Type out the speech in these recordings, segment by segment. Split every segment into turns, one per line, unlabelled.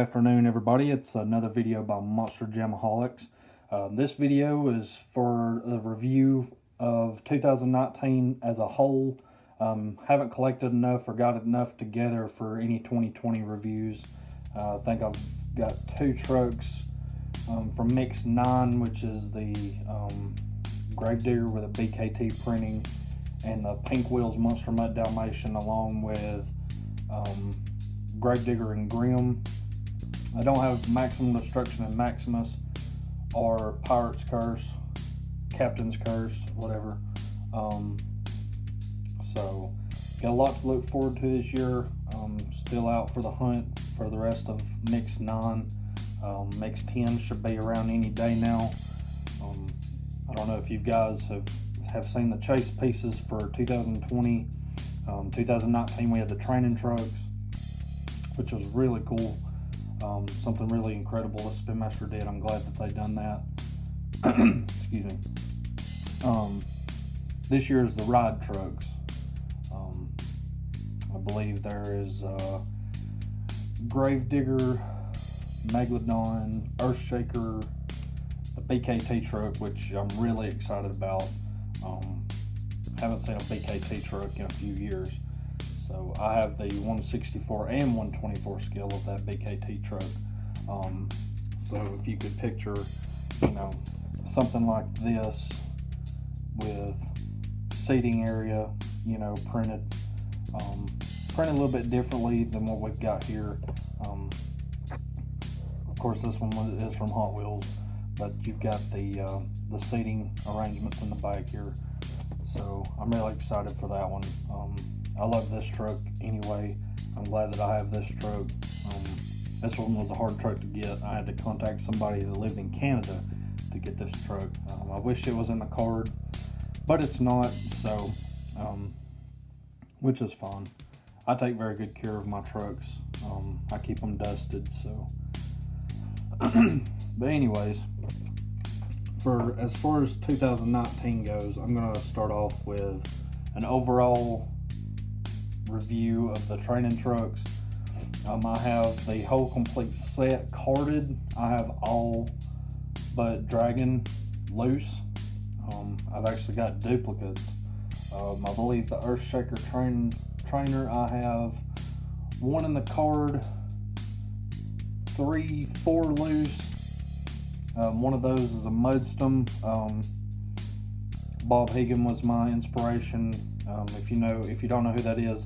afternoon, everybody. It's another video by Monster Jamaholics. This video is for the review of 2019 as a whole. Haven't collected enough or got enough together for any 2020 reviews. I think I've got two trucks from Mix 9, which is the Gravedigger with a BKT printing, and the Pink Wheels Monster Mutt Dalmatian, along with Gravedigger and Grim. I don't have Maximum Destruction and Maximus, or Pirate's Curse, Captain's Curse, whatever. So got a lot to look forward to this year. Still out for the hunt for the rest of Mix 9. Mix 10 should be around any day now. I don't know if you guys have seen the chase pieces for 2020. 2019 we had the training trucks, which was really cool. Something really incredible that Spin Master did. I'm glad that they done that. Excuse me. This year is the ride trucks. I believe there is Gravedigger, Megalodon, Earthshaker, the BKT truck, which I'm really excited about. Haven't seen a BKT truck in a few years. So I have the 164 and 124 scale of that BKT truck. So if you could picture, something like this with seating area, printed a little bit differently than what we've got here. Of course, this one is from Hot Wheels, but you've got the seating arrangements in the back here. So I'm really excited for that one. I love this truck anyway. I'm glad that I have this truck. This one was a hard truck to get. I had to contact somebody that lived in Canada to get this truck. I wish it was in the card, but it's not, so which is fine. I take very good care of my trucks. I keep them dusted, so but anyways, as far as 2019 goes, I'm going to start off with an overall review of the training trucks. I have the whole complete set carded. I have all but Dragon loose. I've actually got duplicates. I believe the Earthshaker trainer, I have one in the card, 4 loose. One of those is a Mudstum. Bob Hagan was my inspiration. If you don't know who that is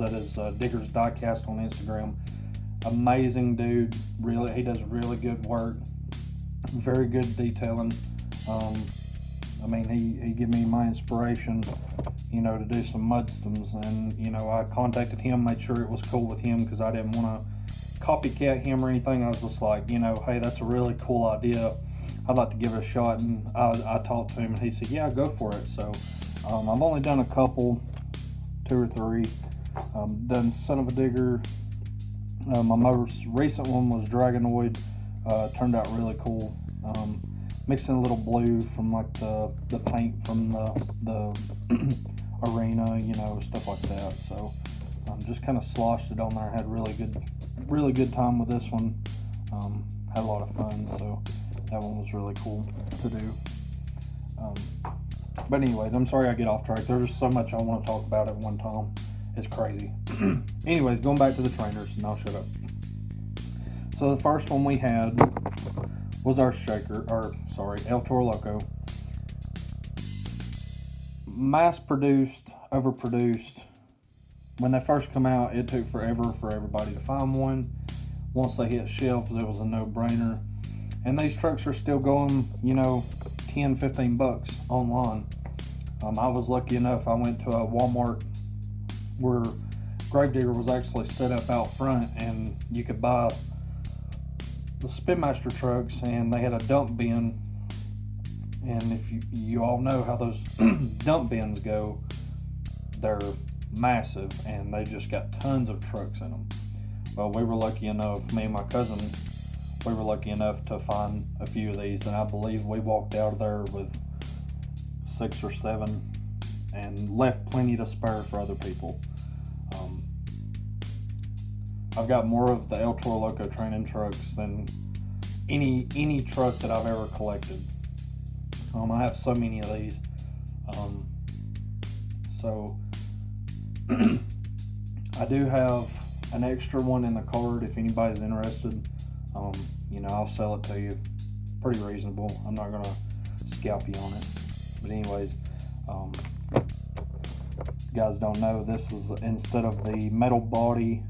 Digger's Diecast on Instagram. Amazing dude. Really, he does really good work. Very good detailing. He gave me my inspiration, to do some Mudstums, and I contacted him, made sure it was cool with him, because I didn't want to copycat him or anything. I was just like, hey, that's a really cool idea. I'd like to give it a shot, and I talked to him, and he said, yeah, go for it. So I've only done a couple, 2 or 3. Done Son of a Digger. My most recent one was Dragonoid. Turned out really cool. Mixing a little blue from like the paint from the arena, stuff like that. So just kind of sloshed it on there. Had really good time with this one. Had a lot of fun. So that one was really cool to do. But anyways, I'm sorry I get off track. There's just so much I want to talk about at one time. It's crazy. Anyways, going back to the trainers, and I'll shut up. So the first one we had was our El Toro Loco. Mass-produced, overproduced. When they first come out, it took forever for everybody to find one. Once they hit shelves, it was a no-brainer. And these trucks are still going, 10, 15 bucks online. I was lucky enough, I went to a Walmart where Gravedigger was actually set up out front, and you could buy the Spin Master trucks, and they had a dump bin. And if you all know how those dump bins go, they're massive, and they just got tons of trucks in them. Well, we were lucky enough, me and my cousin, we were lucky enough to find a few of these, and I believe we walked out of there with 6 or 7 and left plenty to spare for other people. I've got more of the El Toro Loco training trucks than any truck that I've ever collected. I have so many of these. So I do have an extra one in the card if anybody's interested. I'll sell it to you. Pretty reasonable. I'm not gonna scalp you on it. But anyways, you guys don't know, this is, instead of the metal body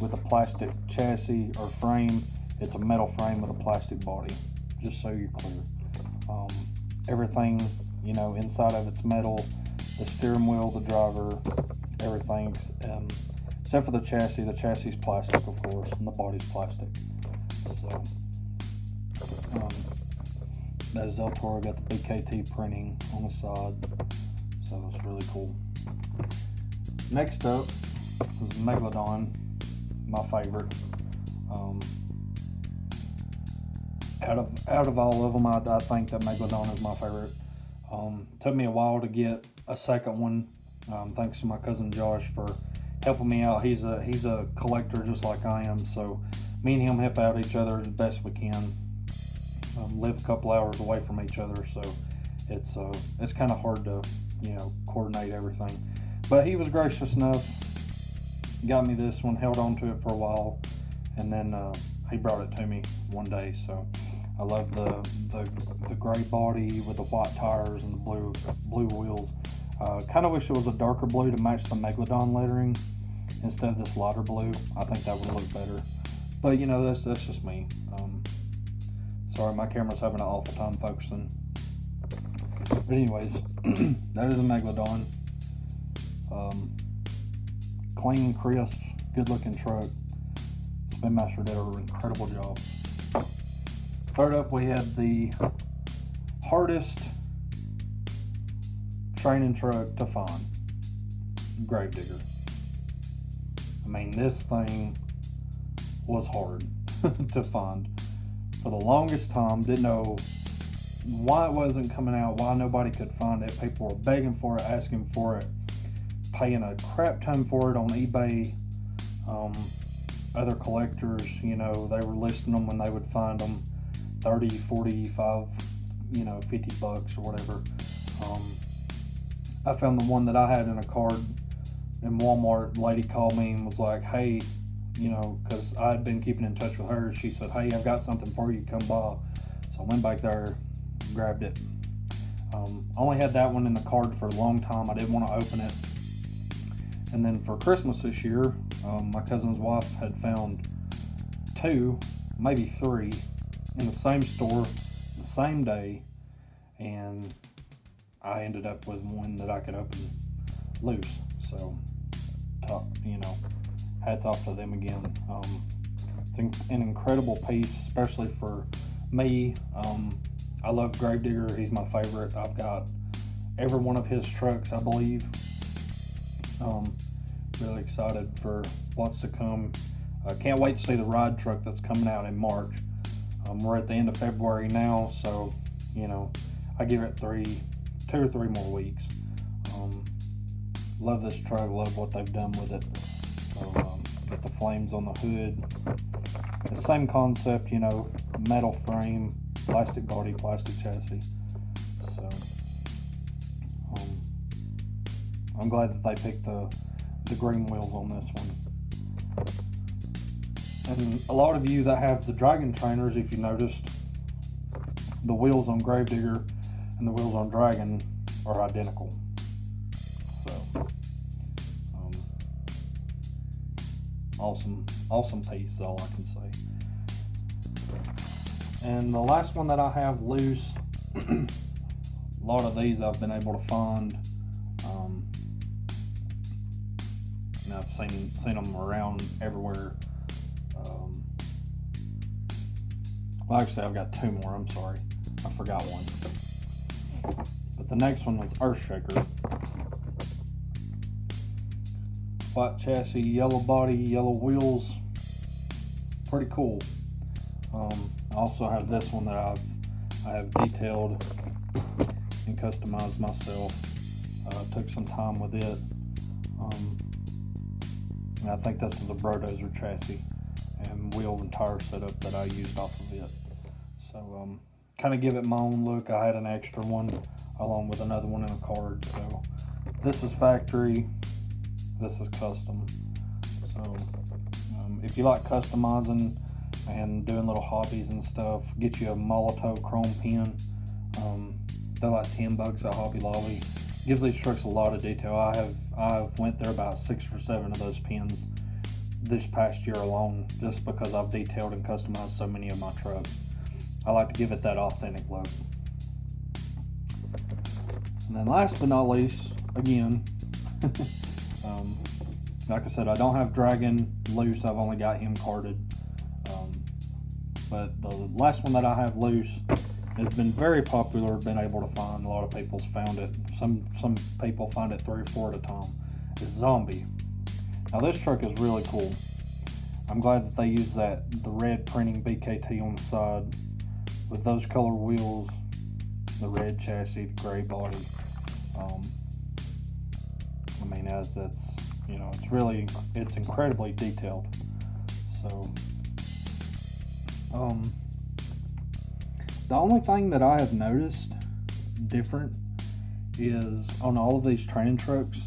with a plastic chassis or frame, it's a metal frame with a plastic body, just so you're clear. Everything, inside of it's metal, the steering wheel, the driver, everything, except for the chassis. The chassis is plastic, of course, and the body's plastic. So, that is El Toro, got the BKT printing on the side, so it's really cool. Next up is Megalodon, my favorite. Out of all of them, I think that Megalodon is my favorite. Took me a while to get a second one. Thanks to my cousin Josh for helping me out. He's a collector just like I am, so me and him help out each other as best we can. Live a couple hours away from each other, so it's kind of hard to coordinate everything. But he was gracious enough, got me this one, held on to it for a while, and then he brought it to me one day. So I love the gray body with the white tires and the blue wheels. Kind of wish it was a darker blue to match the Megalodon lettering instead of this lighter blue. I think that would look better. But that's just me. Sorry, my camera's having an awful time focusing. But anyways, that is a Megalodon. Clean, crisp, good looking truck. Spin Master did an incredible job. Third up, we had the hardest training truck to find, Gravedigger. I mean, this thing was hard to find. For the longest time, didn't know why it wasn't coming out, why nobody could find it. People were begging for it, asking for it, paying a crap ton for it on eBay. Other collectors, they were listing them when they would find them, 30, 45, $50 or whatever. I found the one that I had in a card in Walmart. Lady called me and was like, hey, because I had been keeping in touch with her. She said, hey, I've got something for you, come by. So I went back there, grabbed it. I only had that one in the card for a long time. I didn't want to open it. And then for Christmas this year, my cousin's wife had found 2, maybe 3, in the same store, the same day, and I ended up with one that I could open loose. So, hats off to them again. It's an incredible piece, especially for me. I love Gravedigger. He's my favorite. I've got every one of his trucks, I believe. Really excited for what's to come. Can't wait to see the ride truck that's coming out in March. We're at the end of February now, so I give it 2 or 3 more weeks. Love this truck, love what they've done with it. So, got the flames on the hood. The same concept, metal frame, plastic body, plastic chassis. So I'm glad that they picked the green wheels on this one. And a lot of you that have the Dragon trainers, if you noticed, the wheels on Gravedigger and the wheels on Dragon are identical. So awesome piece is all I can say. And the last one that I have loose, a lot of these I've been able to find. And I've seen them around everywhere. Well, actually, I've got 2 more. I'm sorry, I forgot one. But the next one was Earthshaker. White chassis, yellow body, yellow wheels. Pretty cool. I also have this one that I have detailed and customized myself. Took some time with it. And I think this is a Brodozer chassis and wheel and tire setup that I used off of it. So kind of give it my own look. I had an extra one along with another one in a card. So this is factory, this is custom. So if you like customizing and doing little hobbies and stuff, get you a Molotow chrome pin. They're like $10 at Hobby Lobby. Gives these trucks a lot of detail. I've went through about 6 or 7 of those pins this past year alone, just because I've detailed and customized so many of my trucks. I like to give it that authentic look. And then last but not least, again, like I said, I don't have Dragon loose. I've only got him carded. But the last one that I have loose has been very popular, been able to find. A lot of people's found it. Some people find it 3 or 4 at a time. It's Zombie. Now this truck is really cool. I'm glad that they used the red printing BKT on the side with those color wheels, the red chassis, the gray body. I mean, that's you know, it's incredibly detailed. So the only thing that I have noticed different is on all of these training trucks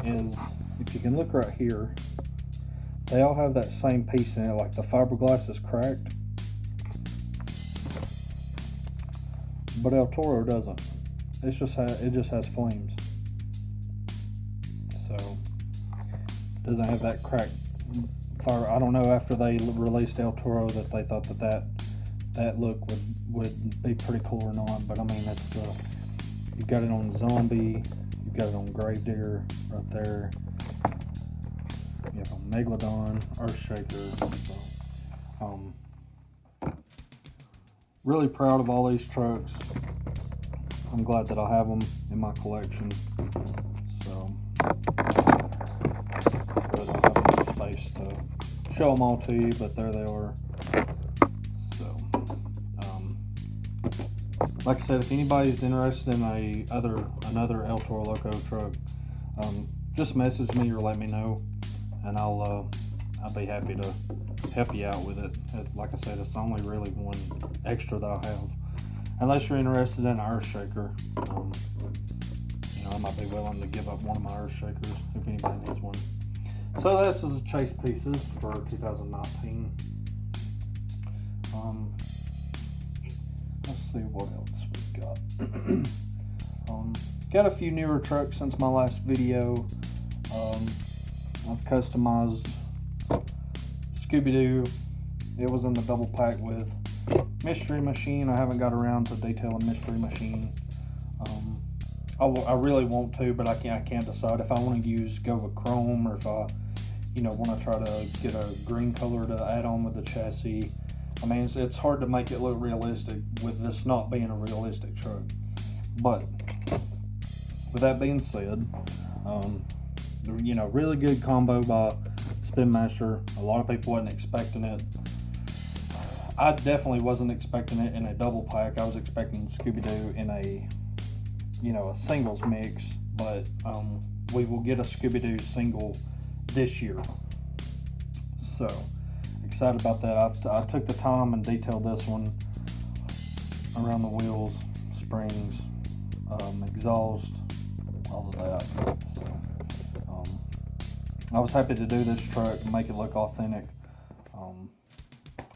is, if you can look right here, they all have that same piece in it, like the fiberglass is cracked, but El Toro doesn't. It just has flames, so it doesn't have that cracked fire. I don't know, after they released El Toro, that they thought that look would be pretty cool or not. But I mean, you've got it on Zombie, you've got it on Gravedigger right there, you have on Megalodon, Earthshaker. So, really proud of all these trucks. I'm glad that I have them in my collection. So, I don't have enough space to show them all to you, but there they are. So, like I said, if anybody's interested in another El Toro Loco truck, just message me or let me know, and I'll be happy to help you out with it. Like I said, it's only really one extra that I have. Unless you're interested in an Earthshaker, you know, I might be willing to give up one of my Earthshakers if anybody needs one. So this is Chase Pieces for 2019. Let's see what else we've got. Got a few newer trucks since my last video. I've customized Scooby-Doo. It was in the double pack with Mystery Machine. I haven't got around to detailing Mystery Machine. I really want to, but I can't decide if I want to go with chrome, or if I, want to try to get a green color to add on with the chassis. I mean, it's hard to make it look realistic with this not being a realistic truck. But with that being said, really good combo by Spin Master. A lot of people wasn't expecting it. I definitely wasn't expecting it in a double pack. I was expecting Scooby-Doo in a singles mix, but we will get a Scooby-Doo single this year. So excited about that. I took the time and detailed this one around the wheels, springs, exhaust, all of that. So I was happy to do this truck and make it look authentic.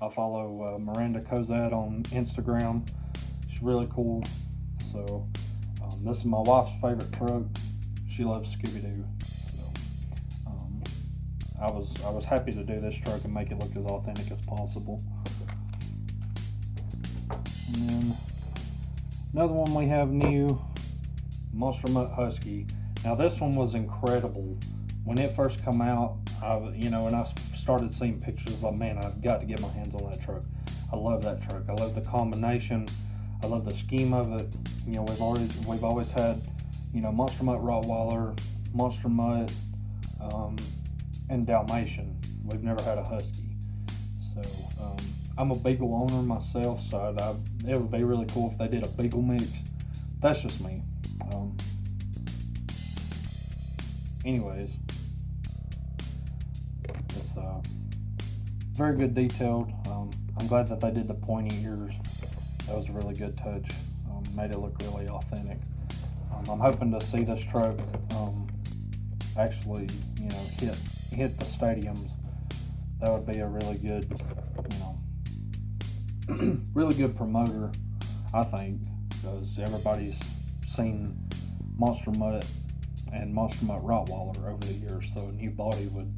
I follow Miranda Kozad on Instagram. She's really cool. So this is my wife's favorite truck. She loves Scooby-Doo. So I was happy to do this truck and make it look as authentic as possible. And then another one we have new, Monster Mutt Husky. Now this one was incredible. When it first come out, and I started seeing pictures, like, man, I've got to get my hands on that truck. I love that truck. I love the combination. I love the scheme of it. We've always had, Monster Mutt Rottweiler, Monster Mutt, and Dalmatian. We've never had a Husky. So I'm a Beagle owner myself, so it would be really cool if they did a Beagle mix. That's just me. Anyways, very good detailed. I'm glad that they did the pointy ears. That was a really good touch. Made it look really authentic. I'm hoping to see this truck actually, hit the stadiums. That would be a really good, really good promoter, I think, because everybody's seen Monster Mutt and Monster Mutt Rottweiler over the years, so a new body would,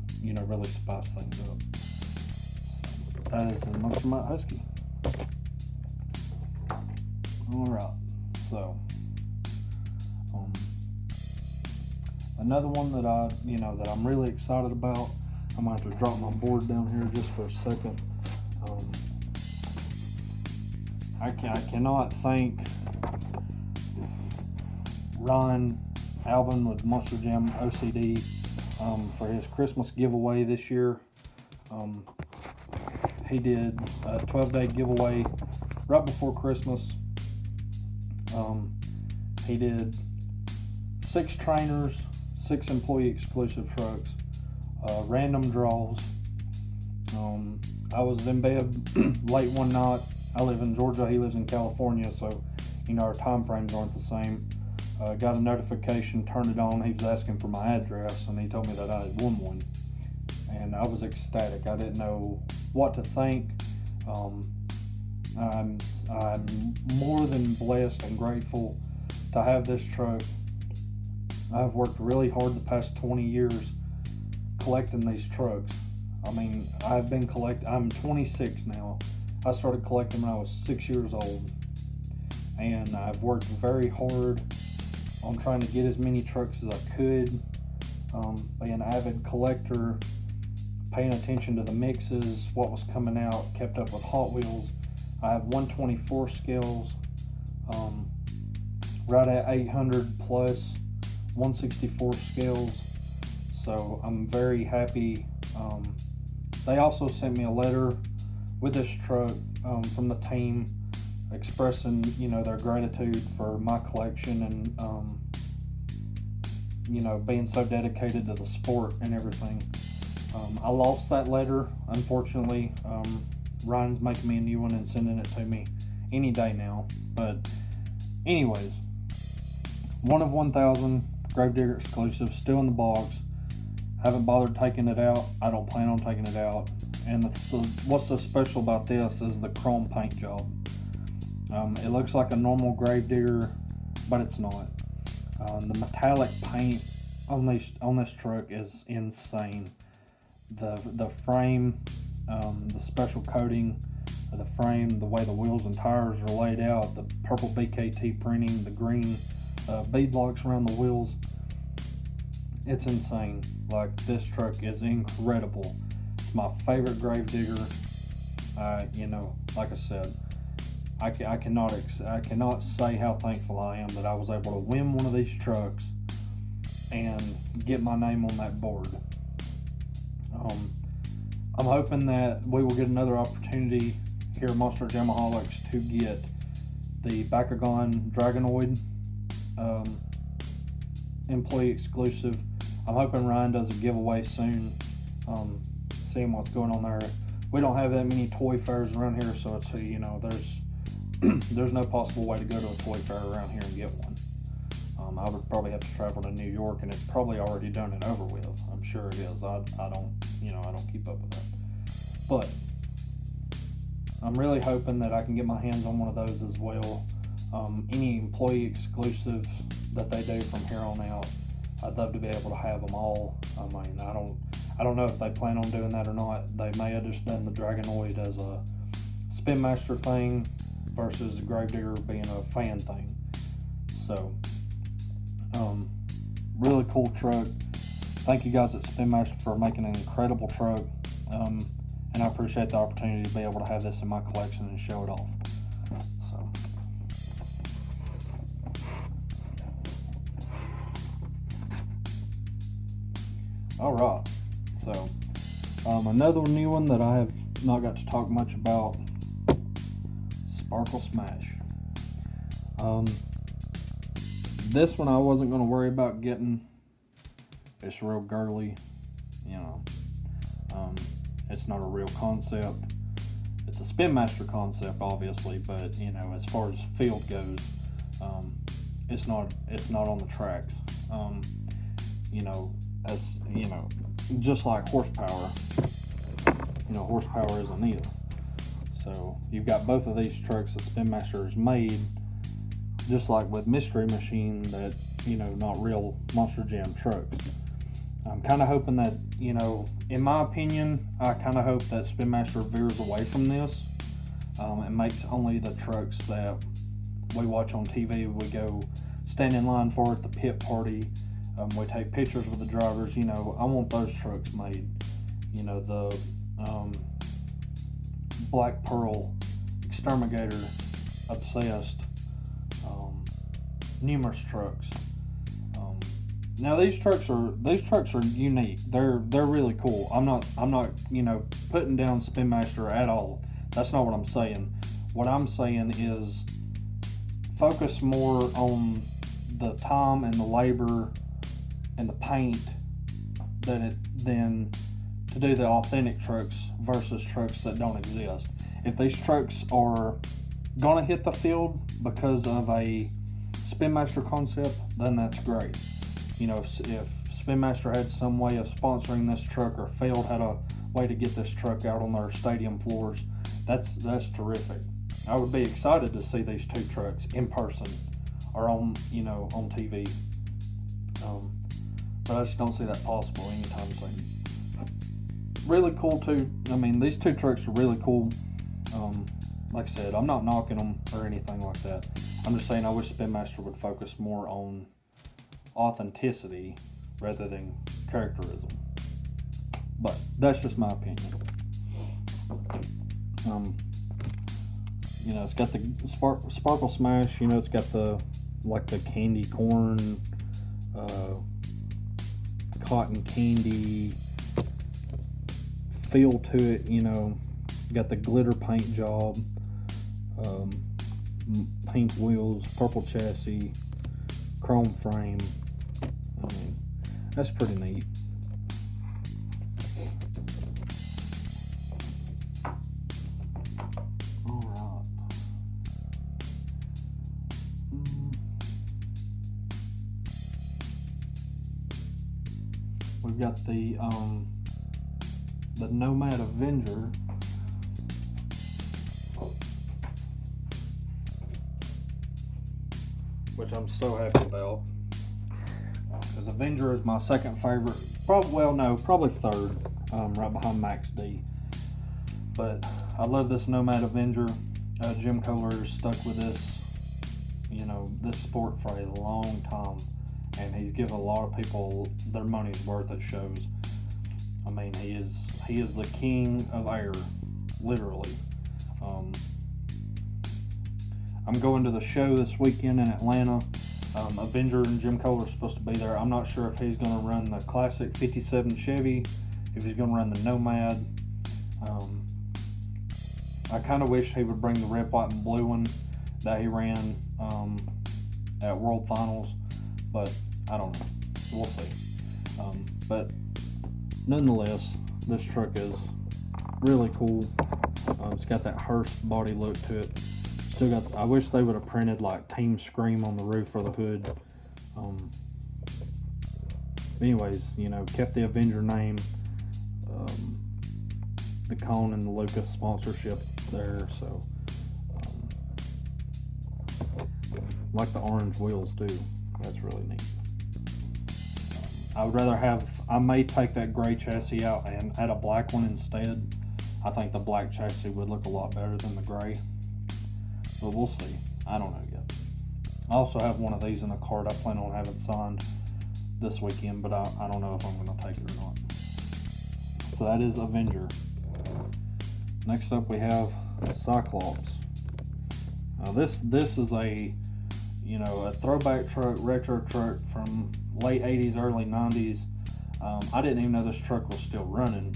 really spice things up. That is a Monster Mutt Husky. Alright, so another one that that I'm really excited about. I'm going to have to drop my board down here just for a second. I cannot thank Ryan Alvin with Monster Jam OCD for his Christmas giveaway this year. He did a 12-day giveaway right before Christmas. He did 6 trainers, 6 employee exclusive trucks, random draws. I was in bed late one night. I live in Georgia, he lives in California, so our time frames aren't the same. Got a notification, turned it on. He was asking for my address, and he told me that I had won one, and I was ecstatic. I didn't know what to think. I'm more than blessed and grateful to have this truck. I've worked really hard the past 20 years collecting these trucks. I mean, I'm 26 now. I started collecting when I was 6 years old, and I've worked very hard on trying to get as many trucks as I could, being an avid collector, paying attention to the mixes, what was coming out, kept up with Hot Wheels. I have 124 scales, right at 800 plus 164 scales, so I'm very happy. They also sent me a letter with this truck from the team expressing their gratitude for my collection and being so dedicated to the sport and everything. I lost that letter, unfortunately. Ryan's making me a new one and sending it to me any day now. But anyways, 1 of 1,000 Gravedigger exclusive, still in the box. Haven't bothered taking it out. I don't plan on taking it out. And what's so special about this is the chrome paint job. It looks like a normal Gravedigger, but it's not. The metallic paint on this truck is insane. The frame, the special coating of the frame, the way the wheels and tires are laid out, the purple BKT printing, the green bead blocks around the wheels. It's insane. Like, this truck is incredible. It's my favorite Gravedigger. Like I said, I cannot say how thankful I am that I was able to win one of these trucks and get my name on that board. I'm hoping that we will get another opportunity here at Monster Jamaholics to get the Bakugan Dragonoid employee exclusive. I'm hoping Ryan does a giveaway soon, seeing what's going on there. We don't have that many toy fairs around here, so it's there's no possible way to go to a toy fair around here and get one. I would probably have to travel to New York, and it's probably already done and over with. I'm sure it is. I don't keep up with that. But I'm really hoping that I can get my hands on one of those as well. Any employee exclusives that they do from here on out, I'd love to be able to have them all. I mean, I don't know if they plan on doing that or not. They may have just done the Dragonoid as a Spin Master thing versus the Gravedigger being a fan thing. So, really cool truck. Thank you guys at Spin Master for making an incredible truck. And I appreciate the opportunity to be able to have this in my collection and show it off. So, all right. So, another new one that I have not got to talk much about, Sparkle Smash. This one I wasn't going to worry about getting. It's real girly, It's not a real concept. It's a Spin Master concept, obviously, but as far as field goes, it's not on the tracks. As just like horsepower, horsepower isn't neither. So you've got both of these trucks that Spin Master has made, just like with Mystery Machine, that not real Monster Jam trucks. I'm kind of hoping that, in my opinion, I kind of hope that Spin Master veers away from this and makes only the trucks that we watch on TV. We go stand in line for at the pit party. We take pictures with the drivers. I want those trucks made. The Black Pearl, Exterminator, Obsessed, numerous trucks. Now these trucks are unique. They're really cool. I'm not putting down Spin Master at all. That's not what I'm saying. What I'm saying is focus more on the time and the labor and the paint than to do the authentic trucks versus trucks that don't exist. If these trucks are gonna hit the field because of a Spin Master concept, then that's great. If Spin Master had some way of sponsoring this truck, or Feld had a way to get this truck out on their stadium floors, that's terrific. I would be excited to see these two trucks in person or on TV. But I just don't see that possible anytime soon. Really cool too. These two trucks are really cool. Like I said, I'm not knocking them or anything like that. I'm just saying I wish Spin Master would focus more on authenticity rather than characterism. But that's just my opinion. It's got the Sparkle Smash. It's got the candy corn, cotton candy feel to it. Got the glitter paint job, pink wheels, purple chassis, chrome frame. That's pretty neat. Alright. We've got the Nomad Avenger. Which I'm so happy about, because Avenger is my second favorite. Probably third, right behind Max D. But I love this Nomad Avenger. Jim Kohler stuck with this sport for a long time, and he's given a lot of people their money's worth at shows. He is the king of air, literally. I'm going to the show this weekend in Atlanta. Avenger and Jim Kohler are supposed to be there. I'm not sure if he's going to run the classic 57 Chevy, if he's going to run the Nomad. I kind of wish he would bring the red, white, and blue one that he ran at World Finals, but I don't know. We'll see. But nonetheless, this truck is really cool. It's got that hearse body look to it. I wish they would have printed like Team Scream on the roof or the hood. Anyways, kept the Avenger name, the Cone and the Lucas sponsorship there. So, like the orange wheels too. That's really neat. I may take that gray chassis out and add a black one instead. I think the black chassis would look a lot better than the gray. But we'll see. I don't know yet. I also have one of these in a cart I plan on having signed this weekend, but I don't know if I'm going to take it or not. So that is Avenger. Next up we have Cyclops. This is a throwback truck, retro truck from late 80s, early 90s. I didn't even know this truck was still running.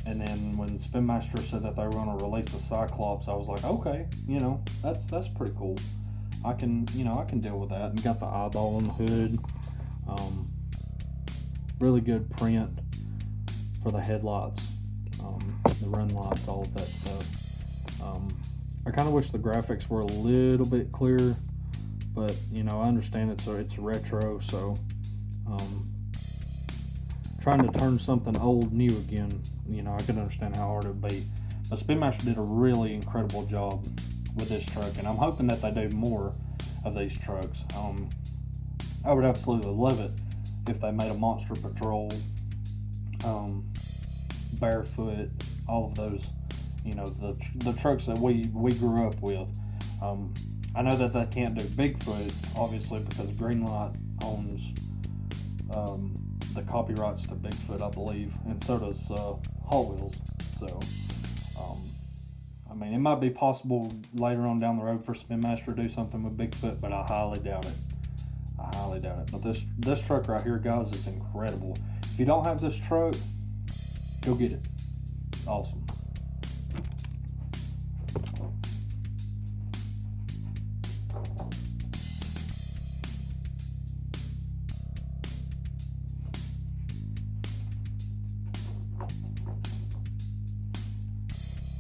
And then when Spin Master said that they were going to release the Cyclops, I was like, okay, that's pretty cool. I can deal with that. And got the eyeball on the hood. Really good print. for the headlights, the run lights, all of that stuff. I kind of wish the graphics were a little bit clearer, but you know, I understand it's retro, so trying to turn something old new again, you know, I can understand how hard it would be. But Spin Master did a really incredible job with this truck, and I'm hoping that they do more of these trucks. I would absolutely love it if they made a Monster Patrol, Barefoot, all of those, you know, the trucks that we grew up with. I know that they can't do Bigfoot, obviously, because Greenlight owns the copyrights to Bigfoot, I believe, and so does Hot Wheels. So, I mean, it might be possible later on down the road for Spin Master to do something with Bigfoot, but I highly doubt it. I highly doubt it. But this truck right here, guys, is incredible. If you don't have this truck, go get it. Awesome.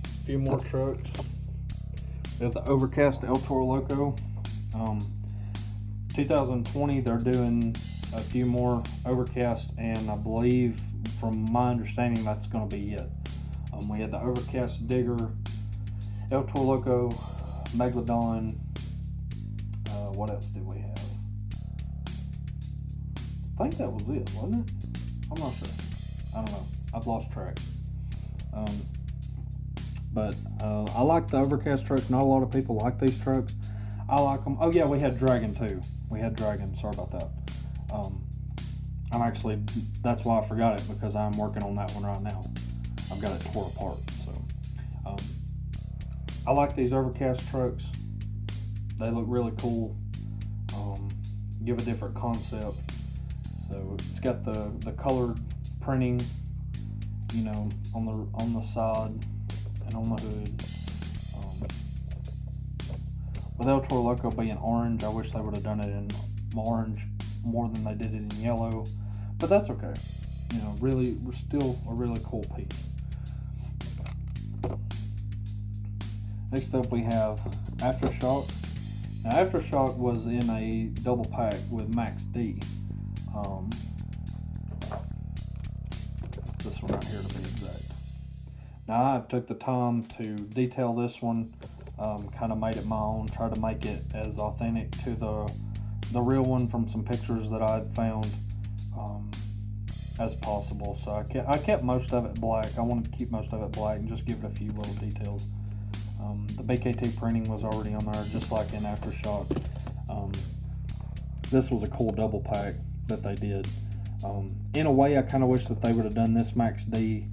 A few more trucks. We have the Overcast El Toro Loco. 2020, they're doing a few more Overcast, and I believe, from my understanding, that's going to be it. We had the Overcast Digger, El Toro Loco, Megalodon. What else did we have? I think that was it, wasn't it? I'm not sure. I don't know. I've lost track. But I like the Overcast trucks. Not a lot of people like these trucks. I like them. Oh yeah, we had Dragon too. We had Dragon. Sorry about that. That's why I forgot it, because I'm working on that one right now. I've got it tore apart. So I like these Overcast trucks. They look really cool. Give a different concept. So it's got the colored printing, you know, on the side and on the hood. With El Toro Loco being orange, I wish they would have done it in orange more than they did it in yellow, but that's okay. You know, really, we're still a really cool piece. Next up, we have Aftershock. Now, Aftershock was in a double pack with Max D. This one right here, to be exact. Now, I've took the time to detail this one, kind of made it my own, tried to make it as authentic to the real one from some pictures that I had found as possible. So I kept most of it black. I wanted to keep most of it black and just give it a few little details. The BKT printing was already on there, just like in Aftershock. This was a cool double pack that they did. In a way, I kind of wish that they would have done this Max D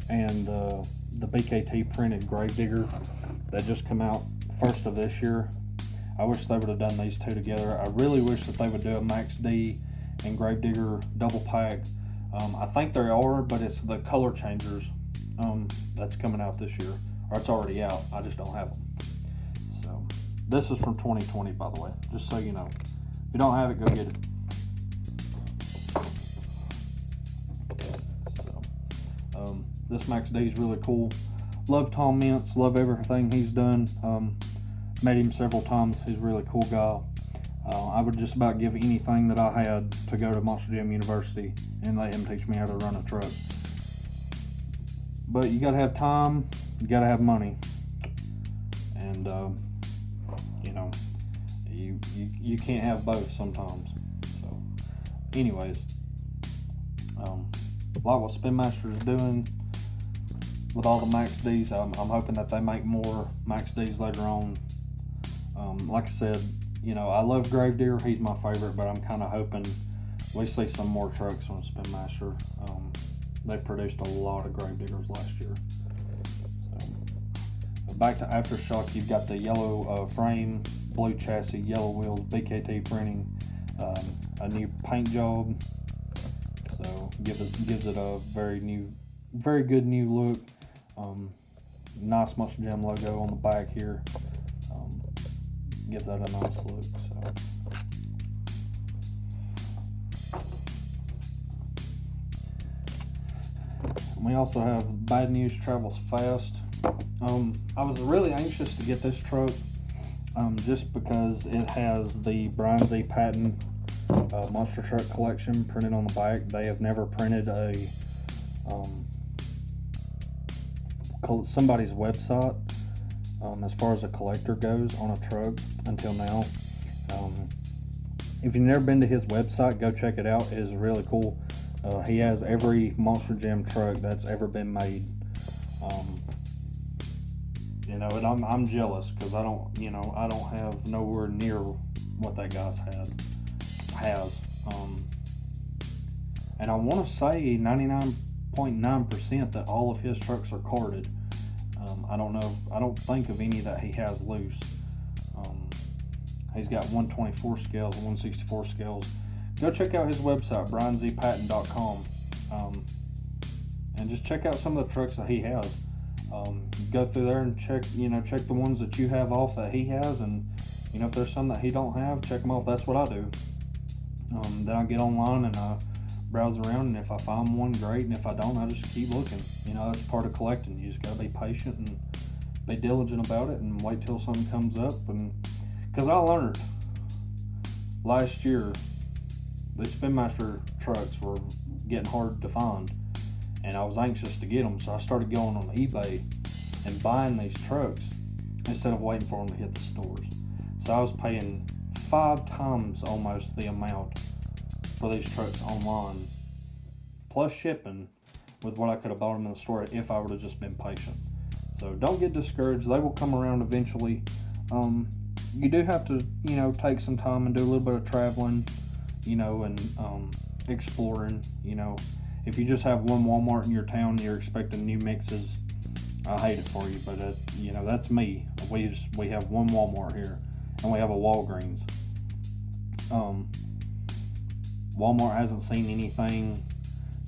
and the BKT printed Gravedigger that just come out first of this year. I wish they would have done these two together. I really wish that they would do a Max D and Gravedigger double pack. I think they are, but it's the color changers that's coming out this year, or it's already out. I just don't have them. So this is from 2020, by the way, just so you know. If you don't have it, go get it. So, this Max D is really cool. Love Tom Mintz, love everything he's done. Met him several times. He's a really cool guy. I would just about give anything that I had to go to Monster Jam University and let him teach me how to run a truck. But you gotta have time, you gotta have money, and you know, you can't have both sometimes. So, anyways, like what Spin Master is doing with all the Max Ds, I'm hoping that they make more Max Ds later on. Like I said, you know, I love Gravedigger. He's my favorite, but I'm kind of hoping we see some more trucks on Spin Master. They produced a lot of Gravediggers last year. So, back to Aftershock, you've got the yellow frame, blue chassis, yellow wheels, BKT printing, a new paint job. So gives it a very good new look. Nice Monster Jam logo on the back here. Gives that a nice look. So. We also have Bad News Travels Fast. I was really anxious to get this truck just because it has the Brian Z. Patton monster truck collection printed on the back. They have never printed a somebody's website as far as a collector goes on a truck until now. If you've never been to his website, go check it out. It is really cool. He has every Monster Jam truck that's ever been made. And I'm jealous because I don't have nowhere near what that guy's has. And I want to say 99.9% that all of his trucks are carded. I don't think of any that he has loose. He's got 124 scales and 164 scales. Go check out his website, brianzpatton.com, and just check out some of the trucks that he has. Go through there and check the ones that you have off that he has, and if there's some that he don't have, check them off. That's what I do. Then I get online and I browse around, and if I find one, great, and if I don't, I just keep looking. That's part of collecting. You just gotta be patient and be diligent about it, and wait till something comes up. And because I learned last year, the Spin Master trucks were getting hard to find, and I was anxious to get them, so I started going on eBay and buying these trucks instead of waiting for them to hit the stores. So I was paying 5 times almost the amount for these trucks online, plus shipping, with what I could have bought them in the store if I would have just been patient. So don't get discouraged. They will come around eventually. You do have to, take some time and do a little bit of traveling, and exploring. If you just have one Walmart in your town and you're expecting new mixes, I hate it for you, but that's me. We have one Walmart here, and we have a Walgreens. Walmart hasn't seen anything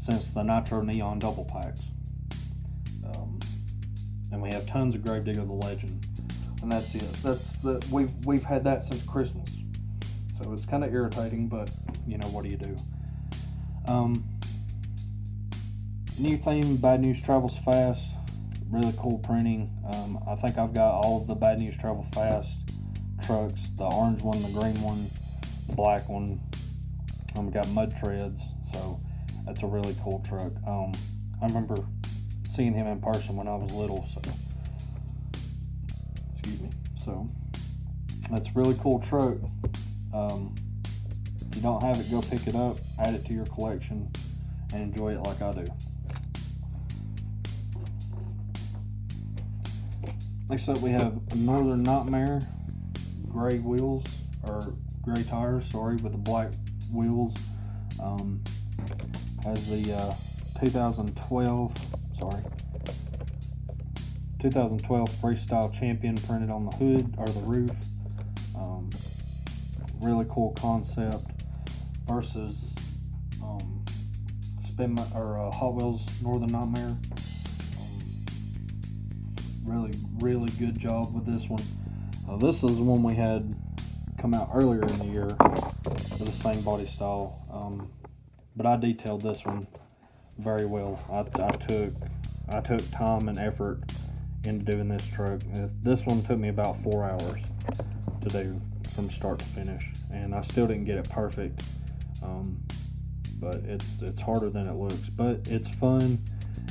since the Nitro Neon double packs, and we have tons of Gravedigger the Legend, and that's it. We've had that since Christmas, so it's kind of irritating, but what do you do? New theme, Bad News Travels Fast. Really cool printing. I think I've got all of the Bad News Travel Fast trucks, the orange one, the green one, the black one. We got mud treads, so that's a really cool truck. I remember seeing him in person when I was little, so that's a really cool truck. If you don't have it, go pick it up, add it to your collection, and enjoy it like I do. Next up, we have a Northern Nightmare, gray wheels, or gray tires, with the black wheels. Has the 2012 Freestyle Champion printed on the hood or the roof. Really cool concept versus Hot Wheels Northern Nightmare. Really good job with this one. This is the one we had come out earlier in the year with the same body style, but I detailed this one very well. I took time and effort into doing this truck. This one took me about 4 hours to do from start to finish, and I still didn't get it perfect, but it's harder than it looks, but it's fun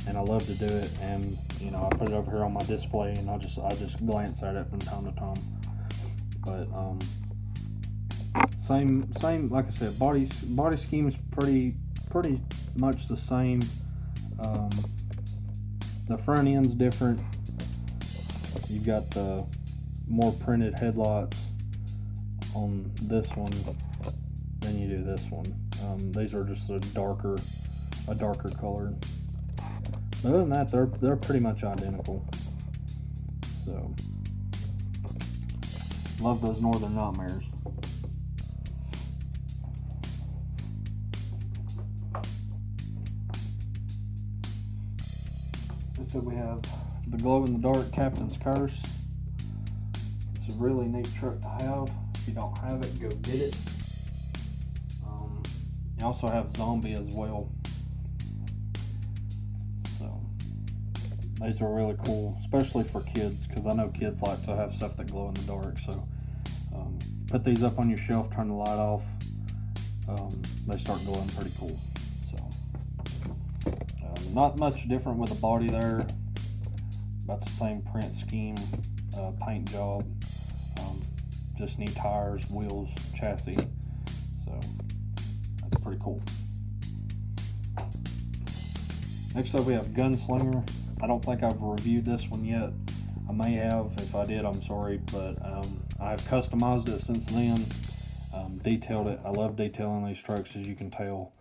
and I love to do it. And I put it over here on my display, and I just glance at it from time to time. But same like I said, body scheme is pretty much the same. The front end's different. You've got the more printed headlights on this one than you do this one. These are just a darker color. Other than that, they're pretty much identical. So, love those Northern Nightmares. So we have the glow-in-the-dark Captain's Curse. It's a really neat truck to have. If you don't have it, go get it. You also have Zombie as well. So These are really cool, especially for kids, because I know kids like to have stuff that glow in the dark. So put these up on your shelf, turn the light off, they start glowing pretty cool. So not much different with the body there, about the same print scheme, paint job, just need tires, wheels, chassis. So that's pretty cool. Next up we have Gunslinger. I don't think I've reviewed this one yet. I may have. If I did, I'm sorry, but I've customized it since then, detailed it. I love detailing these trucks, as you can tell.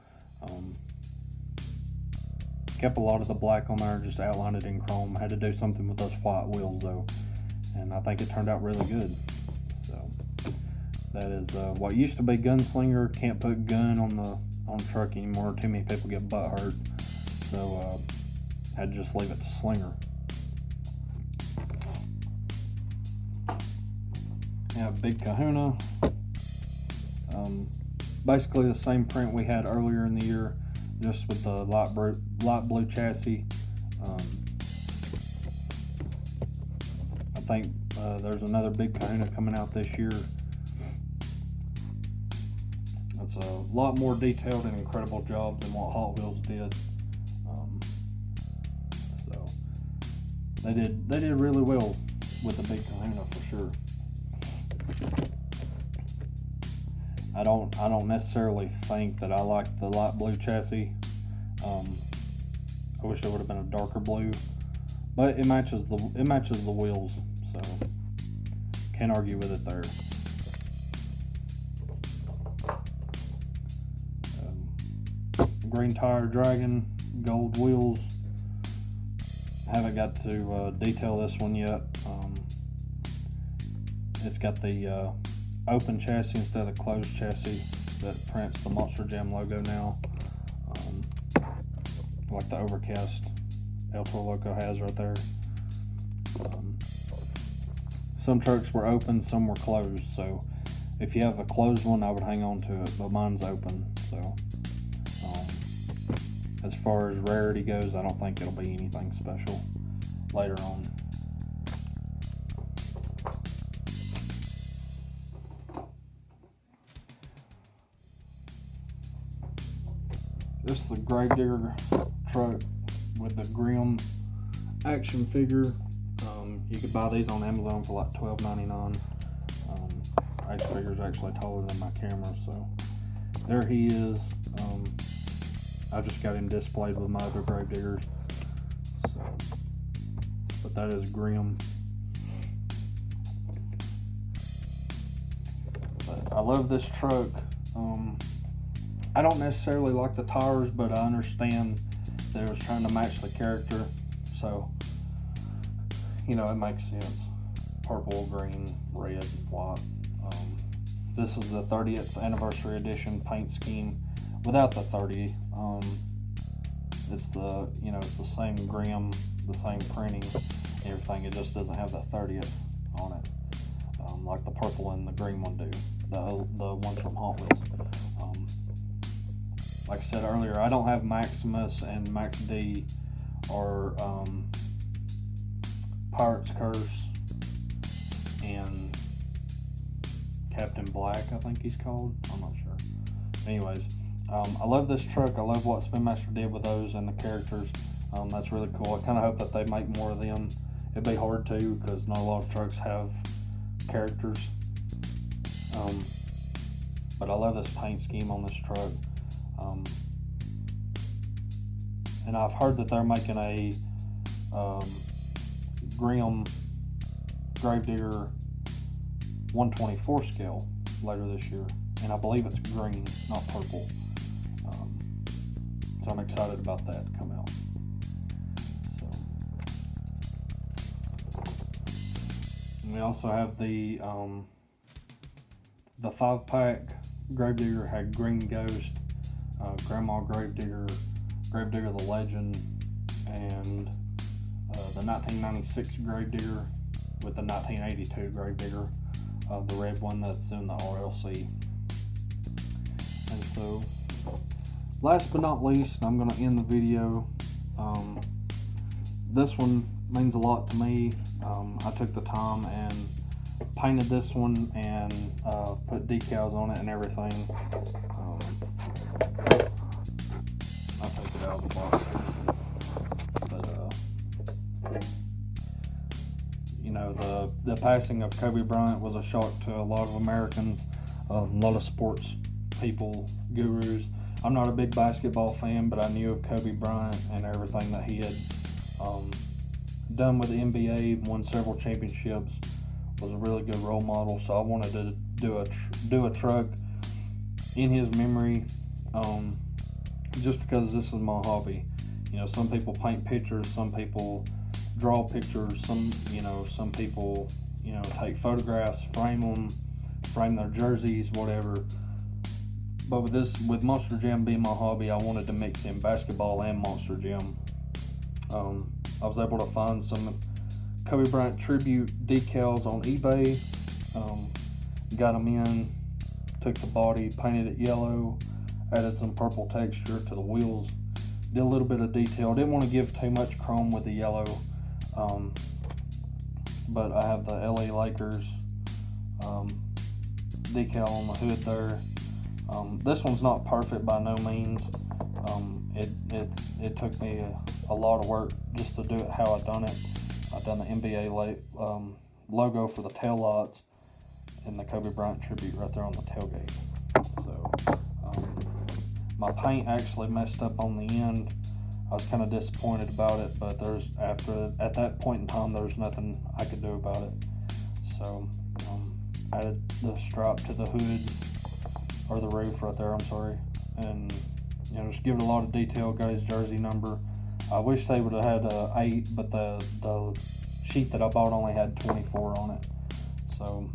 Kept a lot of the black on there, just outlined it in chrome. Had to do something with those white wheels though, and I think it turned out really good. So that is what used to be Gunslinger. Can't put gun on the truck anymore. Too many people get butt hurt, so had to just leave it to Slinger. Yeah, Big Kahuna. Basically the same print we had earlier in the year, just with the light blue chassis. I think there's another Big Kahuna coming out this year. That's a lot more detailed and incredible job than what Hot Wheels did. So they did really well with the Big Kahuna for sure. I don't necessarily think that I like the light blue chassis. I wish it would have been a darker blue, but it matches the wheels, so can't argue with it there. Green tire Dragon, gold wheels. Haven't got to detail this one yet. It's got the open chassis instead of closed chassis that prints the Monster Jam logo now, like the Overcast El Toro Loco has right there. Some trucks were open, some were closed, so if you have a closed one I would hang on to it, but mine's open. So as far as rarity goes, I don't think it'll be anything special later on. This is the Gravedigger truck with the Grimm action figure. You could buy these on Amazon for like $12.99. Action figure's actually taller than my camera, so there he is. I just got him displayed with my other Gravediggers. So, but that is Grimm. But I love this truck. I don't necessarily like the tires, but I understand that it was trying to match the character, so you know, it makes sense. Purple, green, red, white. This is the 30th anniversary edition paint scheme without the 30. It's the, you know, it's the same Grimm, the same printing, everything. It just doesn't have the 30th on it, like the purple and the green one do. The ones from Hot Wheels. Like I said earlier, I don't have Maximus and Max D or Pirate's Curse and Captain Black, I think he's called. I'm not sure. Anyways, I love this truck. I love what Spin Master did with those and the characters. That's really cool. I kind of hope that they make more of them. It'd be hard to, because not a lot of trucks have characters. But I love this paint scheme on this truck. And I've heard that they're making a Grimm Gravedigger 124 scale later this year, and I believe it's green, not purple. So I'm excited about that to come out. So, and we also have the 5-pack Gravedigger. Had Green Ghost, Grandma Gravedigger, Gravedigger the Legend, and the 1996 Gravedigger with the 1982 Gravedigger, the red one that's in the RLC. And so, last but not least, I'm going to end the video this one means a lot to me. I took the time and painted this one and put decals on it and everything. I'll take it out of the box. But the passing of Kobe Bryant was a shock to a lot of Americans, a lot of sports people, gurus. I'm not a big basketball fan, but I knew of Kobe Bryant and everything that he had done with the NBA, won several championships, was a really good role model. So I wanted to do a truck in his memory, just because this is my hobby. Some people paint pictures, some people draw pictures, some people take photographs, frame their jerseys, whatever. But with Monster Jam being my hobby, I wanted to mix in basketball and Monster Jam. I was able to find some Kobe Bryant tribute decals on eBay. Got them in, took the body, painted it yellow, added some purple texture to the wheels, did a little bit of detail. Didn't want to give too much chrome with the yellow, but I have the LA Lakers decal on the hood there. This one's not perfect by no means. It took me a lot of work just to do it how I done it. I've done the NBA logo for the tail lights and the Kobe Bryant tribute right there on the tailgate. So my paint actually messed up on the end. I was kind of disappointed about it, but at that point in time, there was nothing I could do about it. So added the stripe to the hood, or the roof right there, I'm sorry, and just give it a lot of detail. Got his jersey number. I wish they would have had 8, but the sheet that I bought only had 24 on it. So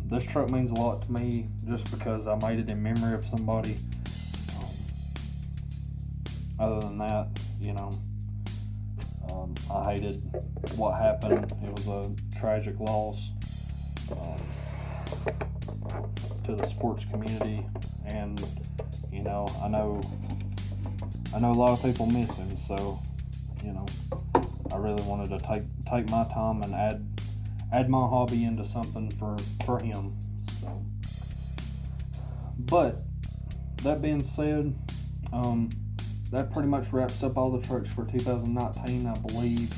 this truck means a lot to me just because I made it in memory of somebody. Other than that, I hated what happened. It was a tragic loss to the sports community, and I know a lot of people miss him. So I really wanted to take my time and add my hobby into something for him. So, but that being said, that pretty much wraps up all the trucks for 2019, I believe.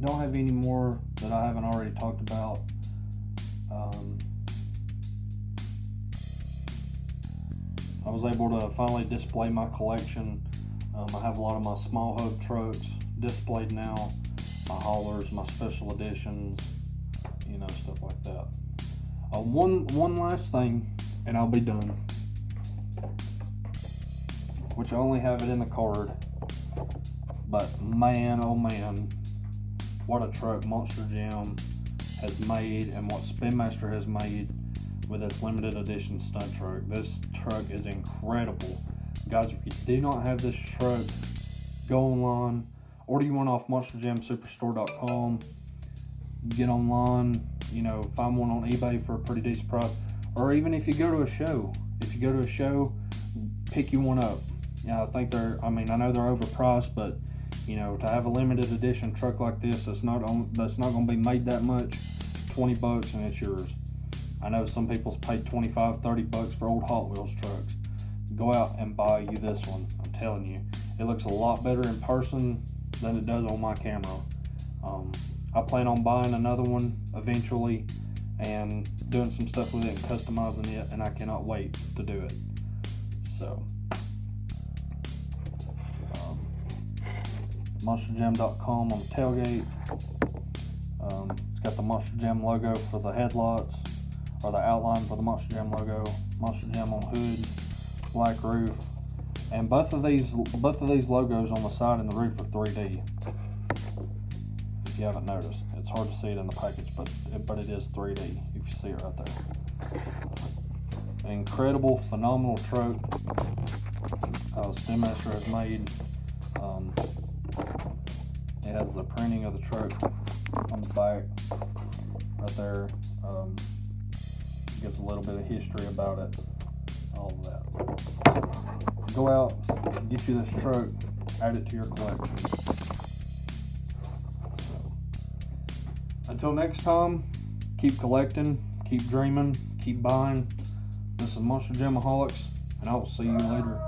Don't have any more that I haven't already talked about. I was able to finally display my collection. I have a lot of my small hub trucks displayed now, my haulers, my special editions, stuff like that. One last thing, and I'll be done, which I only have it in the card, but man, oh man, what a truck Monster Jam has made, and what Spin Master has made with its limited edition stunt truck. This truck is incredible. Guys, if you do not have this truck, go online, order you one off monsterjamsuperstore.com, get online, find one on eBay for a pretty decent price, or even if you go to a show, pick you one up. I think I know they're overpriced, but to have a limited edition truck like this that's not going to be made that much, $20 and it's yours. I know some people's paid $25-$30 for old Hot Wheels trucks. Go out and buy you this one. I'm telling you, it looks a lot better in person than it does on my camera. I plan on buying another one eventually and doing some stuff with it and customizing it, and I cannot wait to do it. So monsterjam.com on the tailgate. It's got the Monster Jam logo for the headlights, or the outline for the Monster Jam logo. Monster Jam on hood, black roof, and both of these logos on the side and the roof are 3D. If you haven't noticed, it's hard to see it in the package, but it is 3D. If you see it right there, an incredible, phenomenal truck. Spin Master has made. It has the printing of the truck on the back right there. Gives a little bit of history about it, all of that. Go out, get you this truck, add it to your collection. So, until next time, keep collecting, keep dreaming, keep buying. This is Monster Jamaholics, and I will see you later.